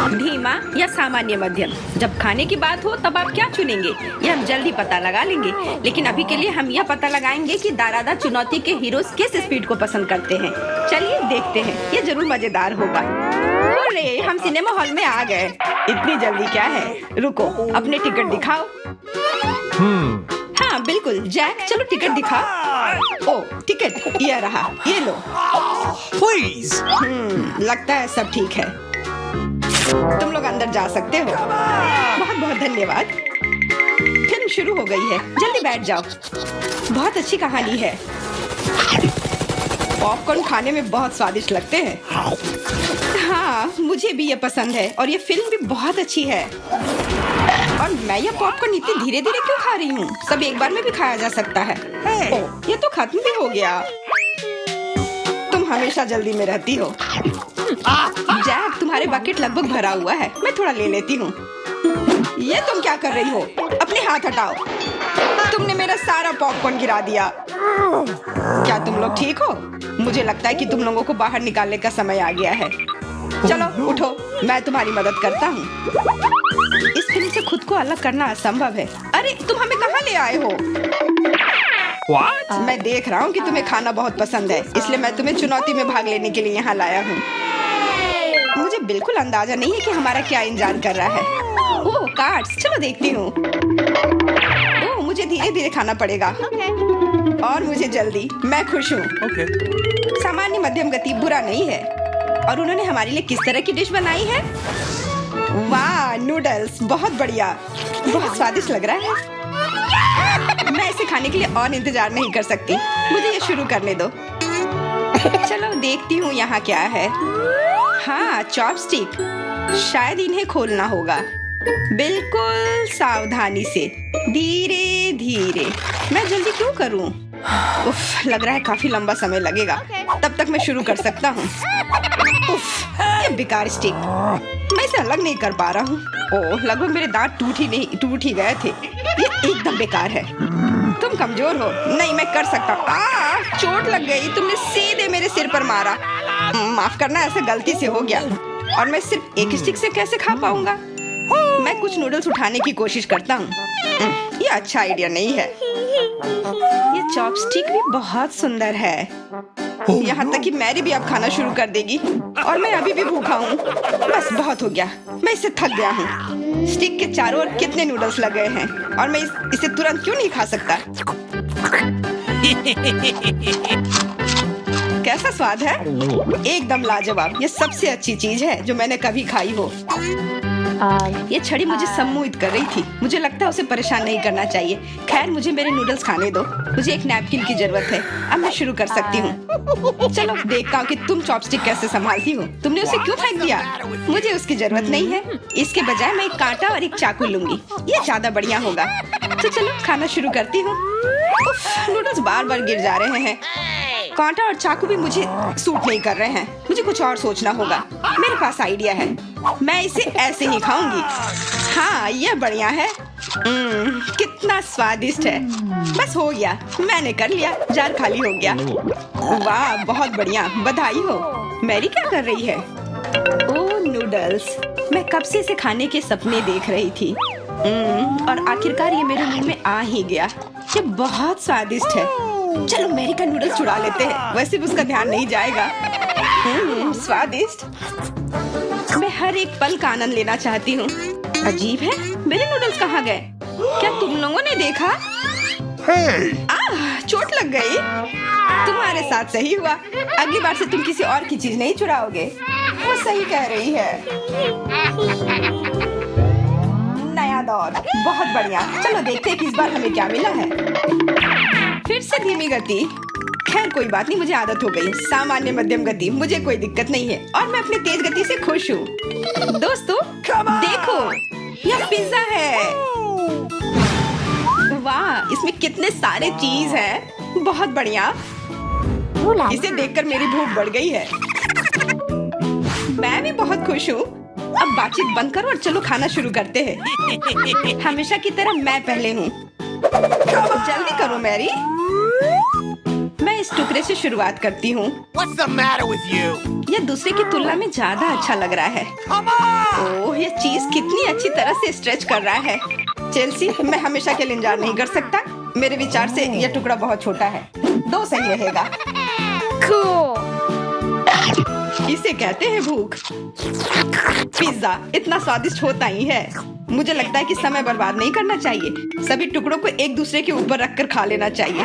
धीमा या सामान्य मध्यम। जब खाने की बात हो तब आप क्या चुनेंगे, ये हम जल्दी पता लगा लेंगे। लेकिन अभी के लिए हम यह पता लगाएंगे कि दारादा चुनौती के हीरोज किस स्पीड को पसंद करते हैं। चलिए देखते हैं, ये जरूर मजेदार होगा। अरे हम सिनेमा हॉल में आ गए। इतनी जल्दी क्या है, रुको अपने टिकट दिखाओ। हाँ बिल्कुल जैक, चलो टिकट दिखाओ। ओ टिकट ये रहा, ये लो। Please. लगता है सब ठीक है, तुम लोग अंदर जा सकते हो। बहुत बहुत धन्यवाद। फिल्म शुरू हो गई है, जल्दी बैठ जाओ। बहुत अच्छी कहानी है। पॉपकॉर्न खाने में बहुत स्वादिष्ट लगते हैं। हाँ मुझे भी ये पसंद है और ये फिल्म भी बहुत अच्छी है। और मैं ये पॉपकॉर्न इतनी धीरे धीरे क्यों खा रही हूँ? सब एक बार में भी खाया जा सकता है। ओह, ये तो खत्म भी हो गया। तुम हमेशा जल्दी में रहती हो। जैक तुम्हारे बकेट लगभग भरा हुआ है, मैं थोड़ा ले लेती हूँ। ये तुम क्या कर रही हो? अपने हाथ हटाओ, तुमने मेरा सारा पॉपकॉर्न गिरा दिया। क्या तुम लोग ठीक हो? मुझे लगता है कि तुम लोगों को बाहर निकालने का समय आ गया है। चलो उठो, मैं तुम्हारी मदद करता हूँ। इस फिल्म से खुद को अलग करना असंभव है। अरे तुम हमें कहाँ ले आए हो? What? मैं देख रहा हूँ कि तुम्हें खाना बहुत पसंद है, इसलिए मैं तुम्हें चुनौती में भाग लेने के लिए यहाँ लाया हूँ। मुझे बिल्कुल अंदाजा नहीं है कि हमारा क्या इंतजार कर रहा है। ओह कार्ड्स, चलो देखती हूँ। ओह मुझे धीरे धीरे खाना पड़ेगा और मुझे जल्दी। मैं खुश हूँ। Okay. सामान्य मध्यम गति बुरा नहीं है। और उन्होंने हमारे लिए किस तरह की डिश बनाई है? वाह नूडल्स, बहुत बढ़िया, बहुत स्वादिष्ट लग रहा है। मैं इसे खाने के लिए और इंतजार नहीं कर सकती, मुझे ये शुरू करने दो। चलो देखती हूँ यहाँ क्या है। हाँ चॉपस्टिक, शायद इन्हें खोलना होगा। बिल्कुल सावधानी से, धीरे धीरे। मैं जल्दी क्यों करूँ? उफ, लग रहा है काफी लंबा समय लगेगा। तब तक मैं शुरू कर सकता हूँ। उफ, ये बेकार स्टिक, मैं इसे अलग नहीं कर पा रहा हूँ। ओह, लगभग मेरे दांत टूट ही गए थे। ये एकदम बेकार है। तुम कमजोर हो। नहीं, मैं कर सकता हूँ। चोट लग गई, तुमने सीधे मेरे सिर पर मारा। माफ करना, ऐसे गलती से हो गया। और मैं सिर्फ एक स्टिक से कैसे खा पाऊंगा? मैं कुछ नूडल्स उठाने की कोशिश करता हूँ। ये अच्छा आइडिया नहीं है। ये चॉपस्टिक भी बहुत सुंदर है। यहाँ तक कि मैरी भी अब खाना शुरू कर देगी और मैं अभी भी भूखा हूँ। बस बहुत हो गया, मैं इससे थक गया हूँ। स्टिक के चारों ओर कितने नूडल्स लगे हैं और मैं इसे तुरंत क्यों नहीं खा सकता? कैसा स्वाद है? एकदम लाजवाब। ये सबसे अच्छी चीज है जो मैंने कभी खाई हो। ये छड़ी मुझे सम्मोहित कर रही थी। मुझे लगता है उसे परेशान नहीं करना चाहिए। खैर मुझे मेरे नूडल्स खाने दो। मुझे एक नैपकिन की जरूरत है। अब मैं शुरू कर सकती हूँ। चलो देखता हूँ कि तुम चॉपस्टिक कैसे संभालती हो। तुमने उसे क्यों फेंक दिया? मुझे उसकी जरूरत नहीं है। इसके बजाय मैं एक कांटा और एक चाकू लूंगी, ये ज्यादा बढ़िया होगा। तो चलो खाना शुरू करती हूँ। नूडल्स बार बार गिर जा रहे हैं। कांटा और चाकू भी मुझे सूट नहीं कर रहे हैं। मुझे कुछ और सोचना होगा। मेरे पास आइडिया है, मैं इसे ऐसे ही खाऊंगी। हाँ यह बढ़िया है। कितना स्वादिष्ट है। बस हो गया, मैंने कर लिया। जार खाली हो गया। वाह बहुत बढ़िया, बधाई हो। मैरी क्या कर रही है? ओह नूडल्स, मैं कब से इसे खाने के सपने देख रही थी। और आखिरकार ये मेरे मुंह में आ ही गया। ये बहुत स्वादिष्ट है। चलो मैरी का नूडल्स चुरा लेते हैं, वैसे भी उसका ध्यान नहीं जाएगा। स्वादिष्ट। मैं हर एक पल का आनंद लेना चाहती हूँ। अजीब है, मेरे नूडल्स कहाँ गए? क्या तुम लोगों ने देखा? चोट लग गई। तुम्हारे साथ सही हुआ। अगली बार से तुम किसी और की चीज नहीं चुराओगे। वो सही कह रही है। नया दौर, बहुत बढ़िया। चलो देखते हैं कि इस बार हमें क्या मिला है। फिर से धीमी गति। खैर कोई बात नहीं, मुझे आदत हो गई। सामान्य मध्यम गति, मुझे कोई दिक्कत नहीं है और मैं अपनी तेज गति से खुश हूँ। दोस्तों देखो, यह पिज्जा है। वाह, इसमें कितने सारे चीज हैं। बहुत बढ़िया। इसे देखकर मेरी भूख बढ़ गई है। मैं भी बहुत खुश हूँ। अब बातचीत बंद करो और चलो खाना शुरू करते हैं। हमेशा की तरह मैं पहले हूँ। जल्दी करो मैरी। मैं मैं इस टुकड़े से शुरुआत करती हूँ। What's the matter with you? यह दूसरे की तुलना में ज्यादा अच्छा लग रहा है। Come on! ओह, यह चीज कितनी अच्छी तरह से स्ट्रेच कर रहा है। चेल्सी, मैं हमेशा के लिए इंतजार नहीं कर सकता। मेरे विचार से यह टुकड़ा बहुत छोटा है। 2 सही रहेगा। Cool. इसे कहते हैं भूख। पिज्जा इतना स्वादिष्ट होता ही है। मुझे लगता है कि समय बर्बाद नहीं करना चाहिए। सभी टुकड़ों को एक दूसरे के ऊपर रखकर खा लेना चाहिए।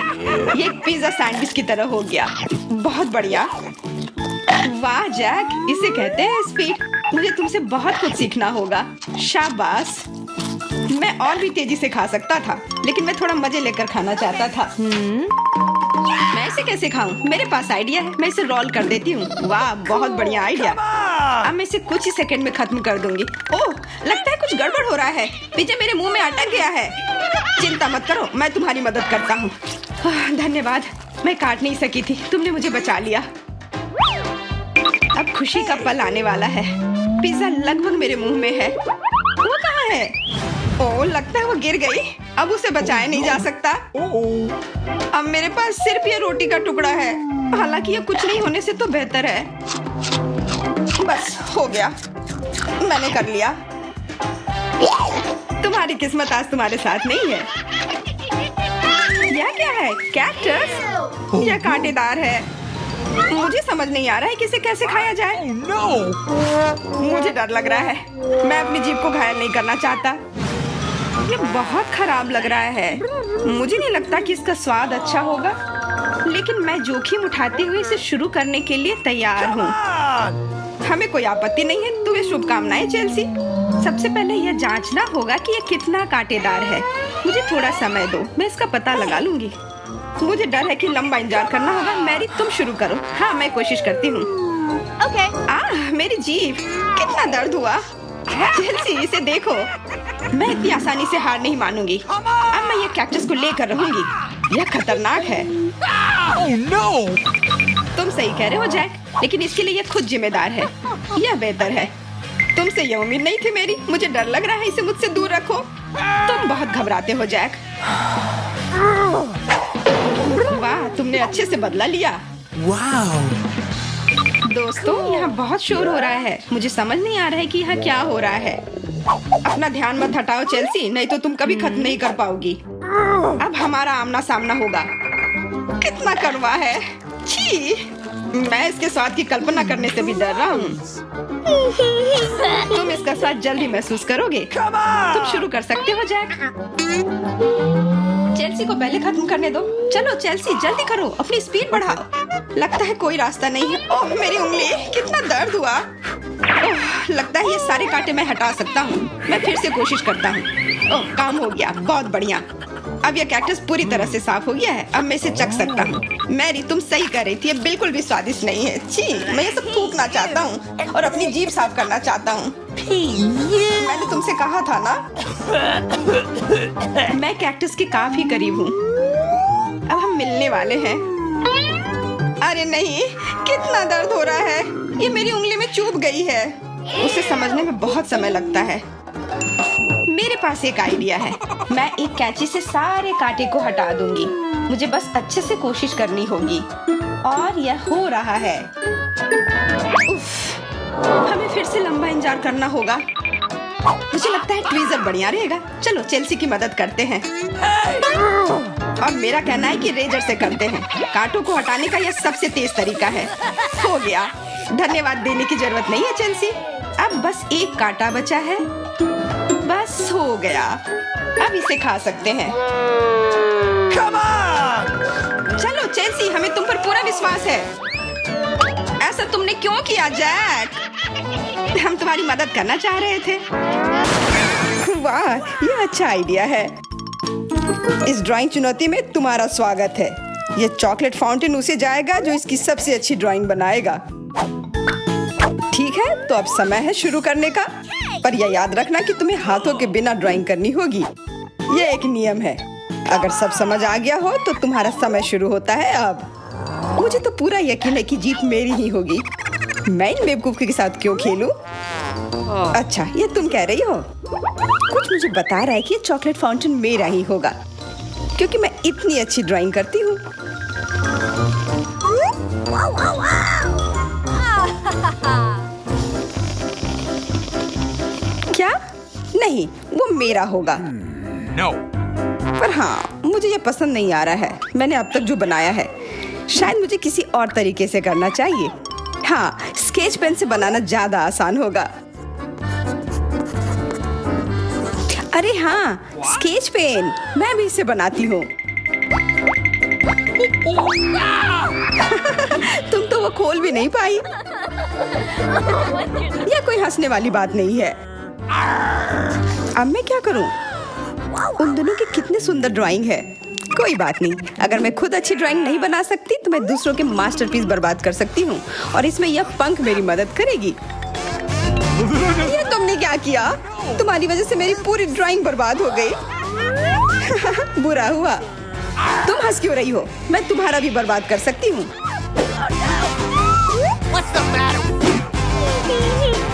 ये एक पिज्जा सैंडविच की तरह हो गया। बहुत बढ़िया। वाह जैक, इसे कहते हैं स्पीड। मुझे तुमसे बहुत कुछ सीखना होगा। शाबाश। मैं और भी तेजी से खा सकता था, लेकिन मैं थोड़ा मजे लेकर खाना चाहता था। मैं इसे कैसे खाऊं? मेरे पास आइडिया है। मैं इसे रोल कर देती हूँ। वाह, बहुत बढ़िया आइडिया। अब मैं इसे कुछ ही सेकंड में खत्म कर दूंगी। ओह, लगता है कुछ गड़बड़ हो रहा है। पिज्जा मेरे मुंह में अटक गया है। चिंता मत करो, मैं तुम्हारी मदद करता हूँ। धन्यवाद। मैं काट नहीं सकी थी, तुमने मुझे बचा लिया। अब खुशी का पल आने वाला है। पिज्जा लगभग मेरे मुंह में है। वो कहाँ है? ओह, लगता है वो गिर गई। अब उसे बचाया नहीं जा सकता। अब मेरे पास सिर्फ ये रोटी का टुकड़ा है। हालांकि ये कुछ नहीं होने से तो बेहतर है। बस हो गया, मैंने कर लिया। तुम्हारी किस्मत आज तुम्हारे साथ नहीं है। यह क्या है? कैक्टस? यह कांटेदार है। मुझे समझ नहीं आ रहा है कि इसे कैसे खाया जाए। Oh no! मुझे डर लग रहा है। मैं अपनी जीभ को घायल नहीं करना चाहता। ये बहुत खराब लग रहा है। मुझे नहीं लगता कि इसका स्वाद अच्छा होगा, लेकिन मैं जोखिम उठाते हुए इसे शुरू करने के लिए तैयार हूँ। हमें कोई आपत्ति नहीं है। तुम्हें शुभकामनाएं चेल्सी। सबसे पहले यह जांचना होगा कि यह कितना कांटेदार है। मुझे थोड़ा समय दो, मैं इसका पता लगा लूंगी। मुझे डर है कि लंबा इंतजार करना होगा। मैरी, तुम शुरू करो। हाँ, मैं कोशिश करती हूँ। Okay. मेरी जीभ, कितना दर्द हुआ। चेल्सी, इसे देखो। मैं इतनी आसानी से हार नहीं मानूंगी। अब मैं ये कैक्टस को लेकर रहूंगी। यह खतरनाक है। Oh no! तुम सही कह रहे हो जैक, लेकिन इसके लिए यह खुद जिम्मेदार है। यह बेहतर है। तुमसे यह उम्मीद नहीं थी मेरी। मुझे डर लग रहा है। इसे मुझसे दूर रखो। तुम बहुत घबराते हो जैक। वाह, तुमने अच्छे से बदला लिया। Wow! दोस्तों, यहाँ बहुत शोर हो रहा है। मुझे समझ नहीं आ रहा है कि यहाँ क्या हो रहा है। अपना ध्यान मत हटाओ चेल्सी, नहीं तो तुम कभी खत्म नहीं कर पाओगी। अब हमारा आमना सामना होगा। कितना कड़वा है। छी, मैं इसके स्वाद की कल्पना करने से भी डर रहा हूँ। तुम इसका स्वाद जल्दी महसूस करोगे। तुम शुरू कर सकते हो जैक। चेल्सी को पहले खत्म करने दो। चलो चेल्सी, जल्दी करो, अपनी स्पीड बढ़ाओ। लगता है कोई रास्ता नहीं है। ओह, मेरी उंगली, कितना दर्द हुआ। ओह, लगता है ये सारे कांटे मैं हटा सकता हूँ। मैं फिर से कोशिश करता हूँ। ओह, काम हो गया। बहुत बढ़िया। अब यह कैक्टस पूरी तरह से साफ हो गया है। अब मैं इसे चख सकता हूँ। मैरी, तुम सही कर रही थी। ये बिल्कुल भी स्वादिष्ट नहीं है। छी, मैं ये सब थूकना चाहता हूँ और अपनी जीभ साफ करना चाहता हूँ। मैंने तुमसे कहा था ना। मैं कैक्टस के काफी करीब हूँ। अब हम मिलने वाले हैं। अरे नहीं, कितना दर्द हो रहा है। ये मेरी उंगली में चुभ गई है। उसे समझने में बहुत समय लगता है। मेरे पास एक आइडिया है। मैं एक कैंची से सारे कांटे को हटा दूंगी। मुझे बस अच्छे से कोशिश करनी होगी। और यह हो रहा है। उफ, हमें फिर से लंबा इंतजार करना होगा। मुझे लगता है ट्वीजर बढ़िया रहेगा। चलो चेल्सी की मदद करते हैं। और मेरा कहना है कि रेजर से करते हैं। कांटों को हटाने का यह सबसे तेज तरीका है। हो गया। धन्यवाद देने की जरूरत नहीं है चेल्सी। अब बस एक कांटा बचा है। बस हो गया। अब इसे खा सकते हैं। Come on! चलो चेल्सी, हमें तुम पर पूरा विश्वास है। ऐसा तुमने क्यों किया जैक? हम तुम्हारी मदद करना चाह रहे थे। वाह, यह अच्छा आइडिया है। इस ड्राइंग चुनौती में तुम्हारा स्वागत है। यह चॉकलेट फाउंटेन उसे जाएगा जो इसकी सबसे अच्छी ड्राइंग बनाएगा। ठीक है, तो अब समय है शुरू करने का। पर यह याद रखना कि तुम्हें हाथों के बिना ड्राइंग करनी होगी। यह एक नियम है। अगर सब समझ आ गया हो तो तुम्हारा समय शुरू होता है अब। मुझे तो पूरा यकीन है कि जीत मेरी ही होगी। मैं इन बेवकूफ के साथ क्यों खेलूं? अच्छा, ये तुम कह रही हो। कुछ मुझे बता रहा है कि ये चॉकलेट फाउंटेन मेरा ही होगा, क्योंकि मैं इतनी अच्छी ड्राइंग करती हूँ। क्या? नहीं, वो मेरा होगा। No. पर हाँ, मुझे ये पसंद नहीं आ रहा है। मैंने अब तक जो बनाया है, शायद मुझे किसी और तरीके से करना चाहिए। हाँ, स्केच पेन से बनाना ज्यादा आसान होगा। अरे हाँ, स्केच पेन, मैं भी इसे बनाती हूँ। तुम तो वो खोल भी नहीं पाई। यह कोई हंसने वाली बात नहीं है। अब मैं क्या करूँ? उन दोनों की कितनी सुंदर ड्राइंग है। कोई बात नहीं, अगर मैं खुद अच्छी ड्राइंग नहीं बना सकती तो मैं दूसरों के मास्टरपीस बर्बाद कर सकती हूँ, और इसमें यह पंख मेरी मदद करेगी। ये तुमने क्या किया? तुम्हारी वजह से मेरी पूरी ड्राइंग बर्बाद हो गई। बुरा हुआ। तुम हंस क्यों रही हो? मैं तुम्हारा भी बर्बाद कर सकती हूँ।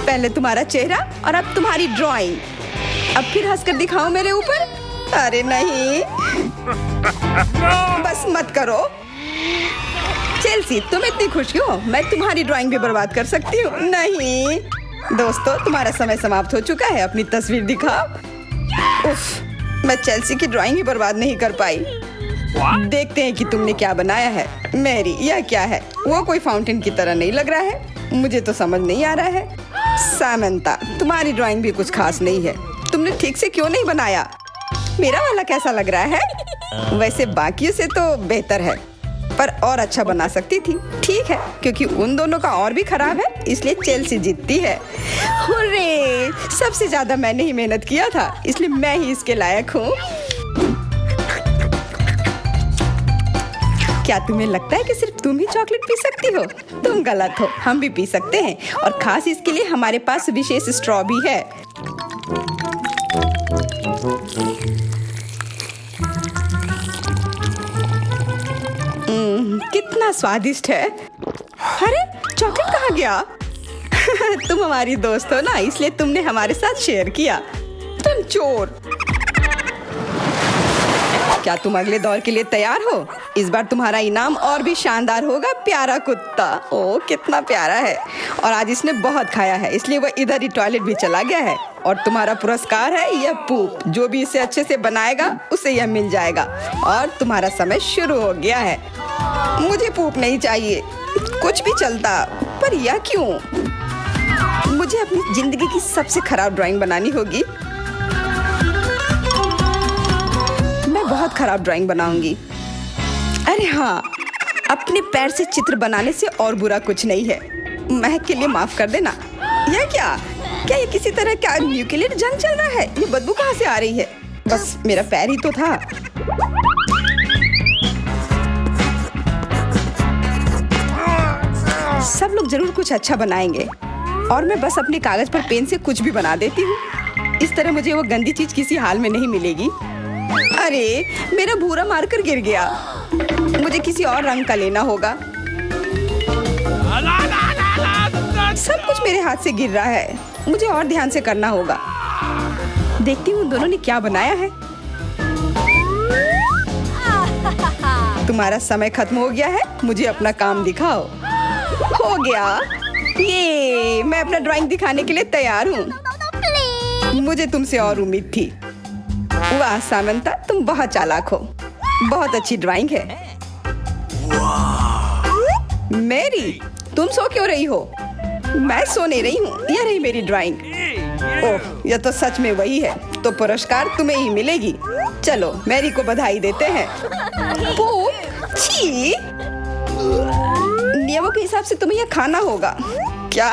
पहले तुम्हारा चेहरा और अब तुम्हारी ड्राइंग। अब फिर हंसकर दिखाओ मेरे ऊपर। अरे नहीं, बस मत करो। चेल्सी, तुम इतनी खुश क्यों? मैं तुम्हारी ड्राइंग भी बर्बाद कर सकती हूँ। नहीं दोस्तों, तुम्हारा समय समाप्त हो चुका है। अपनी तस्वीर दिखाओ। उफ, मैं चेल्सी की ड्राइंग ही बर्बाद नहीं कर पाई। देखते हैं कि तुमने क्या बनाया है। मैरी, यह क्या है? वो कोई फाउंटेन की तरह नहीं लग रहा है। मुझे तो समझ नहीं आ रहा है। सामंता, तुम्हारी ड्राइंग भी कुछ खास नहीं है। तुमने ठीक से क्यों नहीं बनाया? मेरा वाला कैसा लग रहा है? वैसे बाकियों से तो बेहतर है, पर और अच्छा बना सकती थी। ठीक है, क्योंकि उन दोनों का और भी खराब है, इसलिए चेल्सी जीतती है। हुर्रे! सबसे ज्यादा मैंने ही मेहनत किया था, इसलिए मैं ही इसके लायक हूँ। क्या तुम्हें लगता है कि सिर्फ तुम ही चॉकलेट पी सकती हो? तुम गलत हो, हम भी पी सकते हैं, और खास इसके लिए हमारे पास विशेष स्ट्रॉ भी है। कितना स्वादिष्ट है। अरे, चॉकलेट कहाँ गया? तुम हमारी दोस्त हो ना, इसलिए तुमने हमारे साथ शेयर किया। तुम चोर। क्या तुम अगले दौर के लिए तैयार हो? इस बार तुम्हारा इनाम और भी शानदार होगा, प्यारा कुत्ता। ओ, कितना प्यारा है। और आज इसने बहुत खाया है, इसलिए वह इधर ही टॉयलेट भी चला गया है। और तुम्हारा पुरस्कार है यह पूप। जो भी इसे अच्छे से बनाएगा उसे यह मिल जाएगा। और तुम्हारा समय शुरू हो गया है। मुझे पूप नहीं चाहिए, कुछ भी चलता, पर यह क्यों? मुझे अपनी जिंदगी की सबसे खराब ड्राइंग बनानी होगी। मैं बहुत खराब ड्राइंग बनाऊंगी। अरे हाँ, अपने पैर से चित्र बनाने से और बुरा कुछ नहीं है। महक के लिए माफ कर देना। यह क्या ये किसी तरह का न्यूक्लियर जंग चल रहा है? ये बदबू कहाँ से आ रही है? बस मेरा पैर ही तो था। सब लोग जरूर कुछ अच्छा बनाएंगे, और मैं बस अपने कागज पर पेन से कुछ भी बना देती हूँ। इस तरह मुझे वो गंदी चीज किसी हाल में नहीं मिलेगी। अरे, मेरा भूरा मार्कर गिर गया। मुझे किसी और रंग का लेना होगा। सब कुछ मेरे हाथ से गिर रहा है। मुझे और ध्यान से करना होगा। देखती हूँ दोनों ने क्या बनाया है। तुम्हारा समय खत्म हो गया है, मुझे अपना काम दिखाओ। हो गया। ये मैं अपना ड्राइंग दिखाने के लिए तैयार हूँ। मुझे तुमसे और उम्मीद थी। वाह सामंता, तुम बहुत चालाक हो। बहुत अच्छी ड्राइंग है। मैरी, तुम सो क्यों रही हो? मैं सो नहीं रही हूँ, यह रही मेरी ड्राइंग। ओह, यह तो सच में वही है। तो पुरस्कार तुम्हें ही मिलेगी। चलो, मैरी को बधाई देते हैं। छी! नियमों के हिसाब से तुम्हें यह खाना होगा। क्या?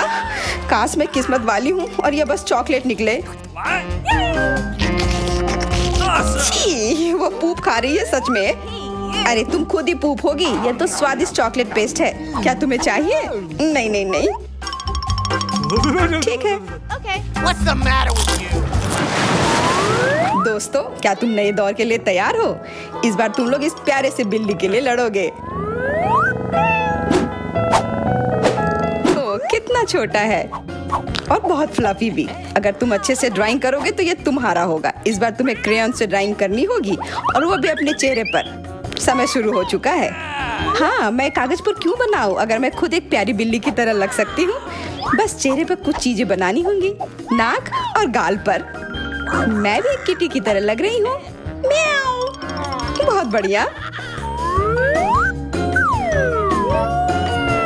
काश मैं किस्मत वाली हूँ और यह बस चॉकलेट निकले। छी! वो पूप खा रही है सच में। अरे, तुम खुद ही पूप होगी। यह तो स्वादिष्ट चॉकलेट पेस्ट है। क्या तुम्हें चाहिए? नहीं नहीं नहीं। ठीक है। Okay. What's the matter with you? दोस्तों, क्या तुम नए दौर के लिए तैयार हो? इस बार तुम लोग इस प्यारे से बिल्ली के लिए लड़ोगे। ओह, कितना छोटा है और बहुत फ्लफी भी। अगर तुम अच्छे से ड्राइंग करोगे तो ये तुम्हारा होगा। इस बार तुम्हें क्रेयॉन से ड्राइंग करनी होगी, और वो भी अपने चेहरे पर। समय शुरू हो चुका है। हाँ, मैं कागज पर क्यों बनाऊं अगर मैं खुद एक प्यारी बिल्ली की तरह लग सकती हूँ। बस चेहरे पर कुछ चीजें बनानी होंगी, नाक और गाल पर। मैं भी एक किटी की तरह लग रही हूँ। म्याऊ। बहुत बढ़िया।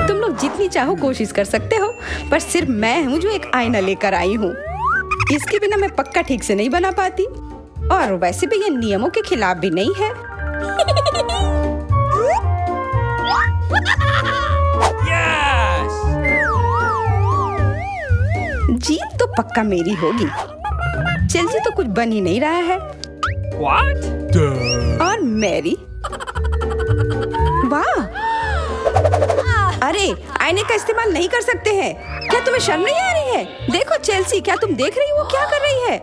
तुम लोग जितनी चाहो कोशिश कर सकते हो, पर सिर्फ मैं हूँ जो एक आईना लेकर आई हूँ। इसके बिना मैं पक्का ठीक से नहीं बना पाती, और वैसे भी ये नियमों के खिलाफ भी नहीं है। Yes! जीत तो पक्का मेरी होगी। चेल्सी तो कुछ बन ही नहीं रहा है। What? और मैरी, वाह! अरे, आईने का इस्तेमाल नहीं कर सकते हैं। क्या तुम्हें शर्म नहीं आ रही है? देखो चेल्सी, क्या तुम देख रही हो वो क्या कर रही है?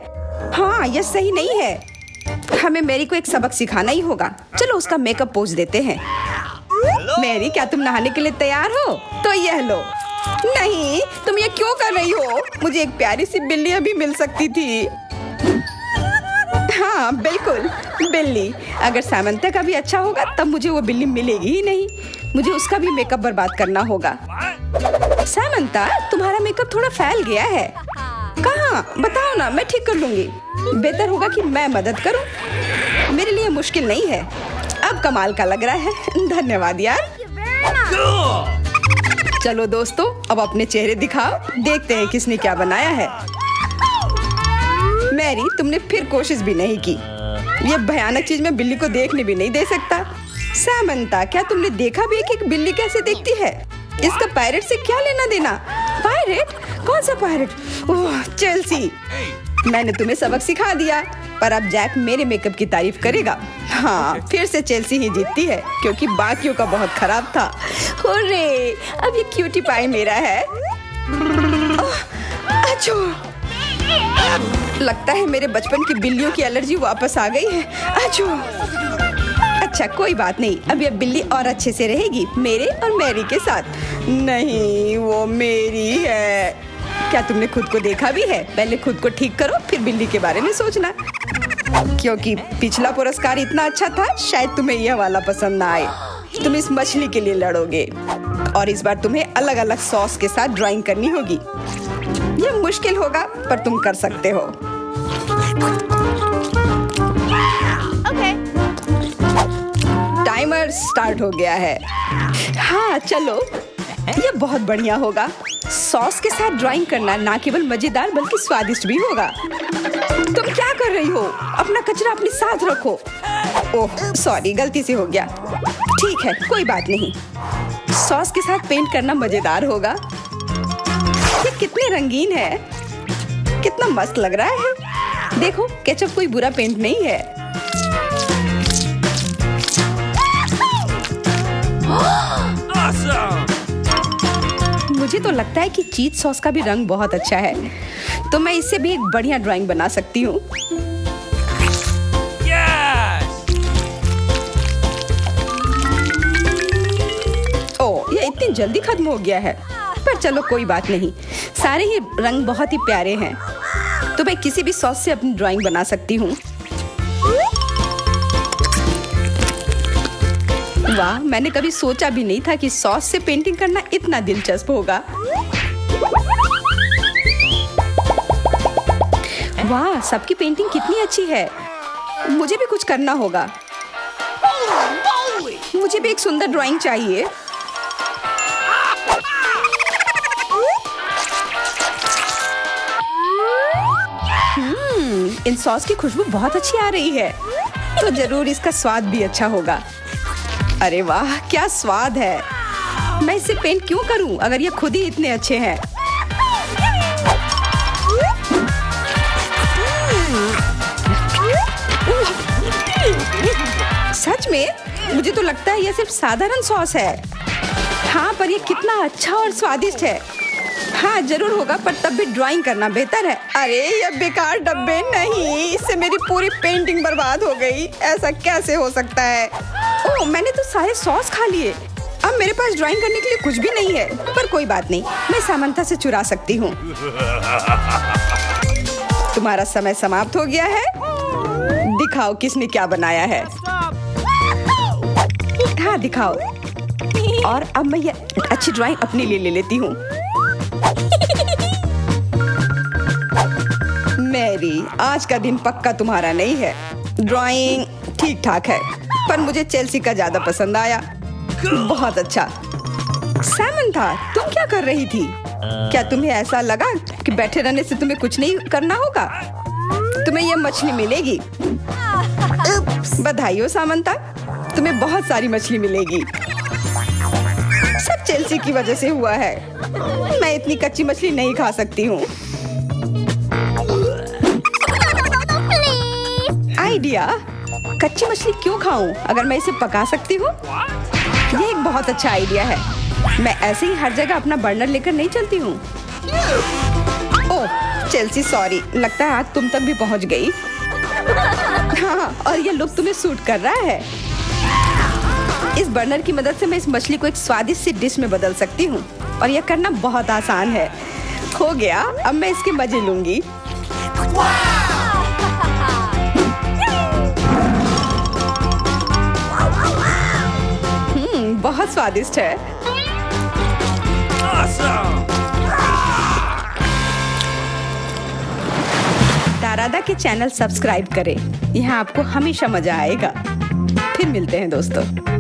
हाँ, यह सही नहीं है। हमें मैरी को एक सबक सिखाना ही होगा। चलो उसका मेकअप पोज देते हैं। मैरी, क्या तुम नहाने के लिए तैयार हो? तो यह लो। नहीं, तुम ये क्यों कर रही हो? मुझे एक प्यारी सी बिल्ली अभी मिल सकती थी। हाँ, बिल्कुल, बिल्ली। अगर सामंता का भी अच्छा होगा तब मुझे वो बिल्ली मिलेगी ही नहीं। मुझे उसका भी मेकअप बर्बाद करना होगा। सामंता, तुम्हारा मेकअप थोड़ा फैल गया है। कहाँ? बताओ ना, मैं ठीक कर लूंगी। बेहतर होगा कि मैं मदद करूं। मेरे लिए मुश्किल नहीं है। अब कमाल का लग रहा है। धन्यवाद यार। चलो दोस्तों, अब अपने चेहरे दिखाओ। देखते हैं किसने क्या बनाया है। मैरी, तुमने फिर कोशिश भी नहीं की। ये भयानक चीज मैं बिल्ली को देखने भी नहीं दे सकता। सामंता, क्या तुमने देखा भी कि एक बिल्ली कैसे दिखती है? इसका पायरेट से क्या लेना देना? पायरेट? कौन सा पायरेट? ओह, चेल्सी, मैंने तुम्हें सबक सिखा दिया, पर अब जैक मेरे मेकअप की तारीफ करेगा। हाँ, फिर से चेल्सी ही जीतती है, क्योंकि बाकियों का बहुत खराब था। हुर्रे, अब ये क्यूटी पाई मेरा है। अच्छा, लगता है मेरे बचपन की बिल्लियों की एलर्जी वापस आ गई है। अच्छा, कोई बात नहीं। अब ये बिल्ली और अच्छे से रहेगी मेरे और मैरी के साथ। नहीं, वो मेरी है। क्या तुमने खुद को देखा भी है? पहले खुद को ठीक करो, फिर बिल्ली के बारे में सोचना। क्योंकि पिछला पुरस्कार इतना अच्छा था, शायद तुम्हें यह वाला पसंद ना आए। तुम इस मछली के लिए लड़ोगे, और इस बार तुम्हें अलग अलग सॉस के साथ ड्राइंग करनी होगी। यह मुश्किल होगा, पर तुम कर सकते हो। Okay. टाइमर स्टार्ट हो गया है। हाँ, चलो, ये बहुत बढ़िया होगा। सॉस के साथ ड्राइंग करना ना केवल मजेदार बल्कि स्वादिष्ट भी होगा। तुम क्या कर रही हो? अपना कचरा अपने साथ रखो। ओह, सॉरी, गलती से हो गया। ठीक है, कोई बात नहीं। सॉस के साथ पेंट करना मजेदार होगा। ये कितने रंगीन है, कितना मस्त लग रहा है। देखो, केचप कोई बुरा पेंट नहीं है। Awesome! मुझे तो लगता है कि चीज सॉस का भी रंग बहुत अच्छा है, तो मैं इससे भी एक बढ़िया ड्राइंग बना सकती हूँ। Yes! ओह, ये इतनी जल्दी खत्म हो गया है। पर चलो, कोई बात नहीं। सारे ही रंग बहुत ही प्यारे हैं, तो मैं किसी भी सॉस से अपनी ड्राइंग बना सकती हूँ। वाह, मैंने कभी सोचा भी नहीं था कि सॉस से पेंटिंग करना इतना दिलचस्प होगा। वाह, सबकी पेंटिंग कितनी अच्छी है। मुझे भी कुछ करना होगा। मुझे भी एक सुंदर ड्राइंग चाहिए। इन सॉस की खुशबू बहुत अच्छी आ रही है, तो जरूर इसका स्वाद भी अच्छा होगा। अरे वाह, क्या स्वाद है। मैं इसे पेंट क्यों करूं अगर ये खुद ही इतने अच्छे हैं। सच में? मुझे तो लगता है ये सिर्फ साधारण सॉस है। हाँ, पर ये कितना अच्छा और स्वादिष्ट है। हाँ, जरूर होगा, पर तब भी ड्राइंग करना बेहतर है। अरे, ये बेकार डब्बे नहीं, इससे मेरी पूरी पेंटिंग बर्बाद हो गई। ऐसा कैसे हो सकता है? ओह, मैंने तो सारे सॉस खा लिए। अब मेरे पास ड्राइंग करने के लिए कुछ भी नहीं है। पर कोई बात नहीं, मैं सामंता से चुरा सकती हूँ। तुम्हारा समय समाप्त हो गया है। दिखाओ किसने क्या बनाया है। हाँ, दिखाओ। और अब मैं ये अच्छी ड्राइंग अपने लिए ले लेती हूँ। मैरी, आज का दिन पक्का तुम्हारा नहीं है। ड्राइंग ठीक ठाक है, पर मुझे चेल्सी का ज्यादा पसंद आया। बहुत अच्छा। सैमंथा, तुम क्या कर रही थी? क्या तुम्हें ऐसा लगा कि बैठे रहने से तुम्हें कुछ नहीं करना होगा? तुम्हें ये मछली मिलेगी। बधाई हो सामंथा, तुम्हें बहुत सारी मछली मिलेगी। सब चेल्सी की वजह से हुआ है। मैं इतनी कच्ची मछली नहीं खा सकती हूँ। आइडिया, कच्ची मछली क्यों खाऊं अगर मैं इसे पका सकती हूँ? ये एक बहुत अच्छा आइडिया है। मैं ऐसे ही हर जगह अपना बर्नर लेकर नहीं चलती हूँ। ओह चेल्सी, सॉरी, लगता है आज तुम तक भी पहुँच गई। हाँ, और ये लुक तुम्हें सूट कर रहा है। इस बर्नर की मदद से मैं इस मछली को एक स्वादिष्ट सी डिश में बदल सकती हूँ, और यह करना बहुत आसान है। हो गया, अब मैं इसके मजे लूंगी। बहुत स्वादिष्ट है। Awesome! दारादा के चैनल सब्सक्राइब करें, यहाँ आपको हमेशा मजा आएगा। फिर मिलते हैं दोस्तों।